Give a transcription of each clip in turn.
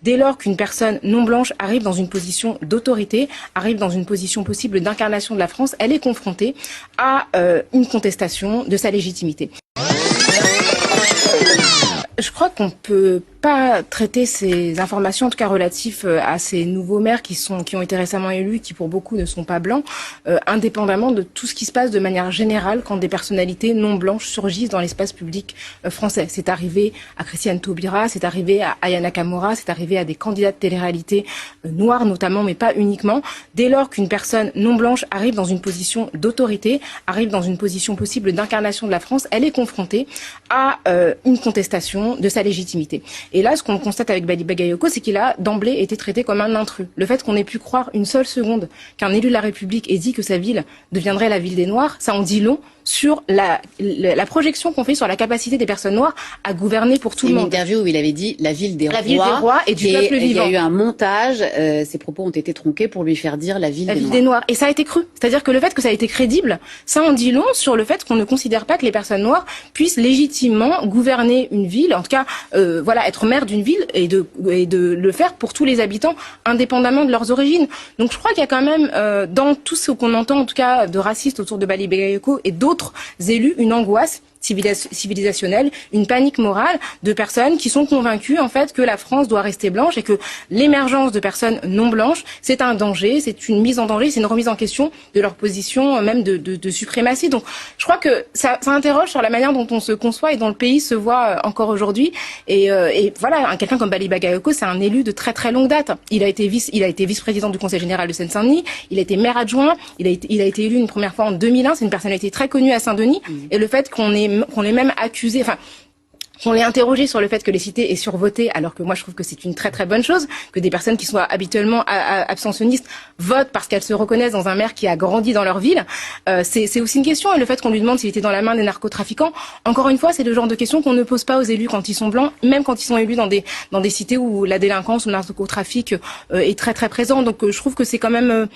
dès lors qu'une personne non blanche arrive dans une position d'autorité, arrive dans une position possible d'incarnation de la France, elle est confrontée à une contestation de sa légitimité. Je crois qu'on peut pas traiter ces informations, en tout cas relatives à ces nouveaux maires qui ont été récemment élus, qui pour beaucoup ne sont pas blancs, indépendamment de tout ce qui se passe de manière générale quand des personnalités non blanches surgissent dans l'espace public français. C'est arrivé à Christiane Taubira, c'est arrivé à Aya Nakamura, c'est arrivé à des candidats de télé-réalité noirs notamment, mais pas uniquement. Dès lors qu'une personne non blanche arrive dans une position d'autorité, arrive dans une position possible d'incarnation de la France, elle est confrontée à une contestation de sa légitimité. Et là, ce qu'on constate avec Bali Bagayoko, c'est qu'il a d'emblée été traité comme un intrus. Le fait qu'on ait pu croire une seule seconde qu'un élu de la République ait dit que sa ville deviendrait la ville des Noirs, ça en dit long sur la projection qu'on fait sur la capacité des personnes noires à gouverner pour tout le monde. Une interview où il avait dit la ville des rois et du peuple vivant. Il y a eu un montage, ses propos ont été tronqués pour lui faire dire la ville des Noirs. Et ça a été cru. C'est-à-dire que le fait que ça a été crédible, ça en dit long sur le fait qu'on ne considère pas que les personnes noires puissent légitimement gouverner une ville, en tout cas être maire d'une ville et de le faire pour tous les habitants indépendamment de leurs origines. Donc je crois qu'il y a quand même dans tout ce qu'on entend en tout cas de racistes autour de Bali Bagayoko et d'autres élus une angoisse civilisationnelle, une panique morale de personnes qui sont convaincues en fait que la France doit rester blanche et que l'émergence de personnes non blanches, c'est un danger, c'est une mise en danger, c'est une remise en question de leur position même de suprématie. Donc je crois que ça interroge sur la manière dont on se conçoit et dont le pays se voit encore aujourd'hui. Et voilà, quelqu'un comme Bali Bagayoko, c'est un élu de très très longue date. Il a été vice-président du Conseil général de Seine-Saint-Denis, il a été maire adjoint, il a été élu une première fois en 2001, c'est une personnalité très connue à Saint-Denis. Et le fait qu'on l'ait même accusé, qu'on l'ait interrogé sur le fait que les cités aient survoté, alors que moi je trouve que c'est une très très bonne chose, que des personnes qui soient habituellement abstentionnistes votent parce qu'elles se reconnaissent dans un maire qui a grandi dans leur ville, c'est aussi une question. Et le fait qu'on lui demande s'il était dans la main des narcotrafiquants, encore une fois, c'est le genre de questions qu'on ne pose pas aux élus quand ils sont blancs, même quand ils sont élus dans des cités où la délinquance ou le narcotrafic est très très présent. Donc je trouve que c'est quand même...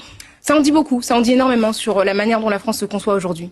ça en dit beaucoup, ça en dit énormément sur la manière dont la France se conçoit aujourd'hui.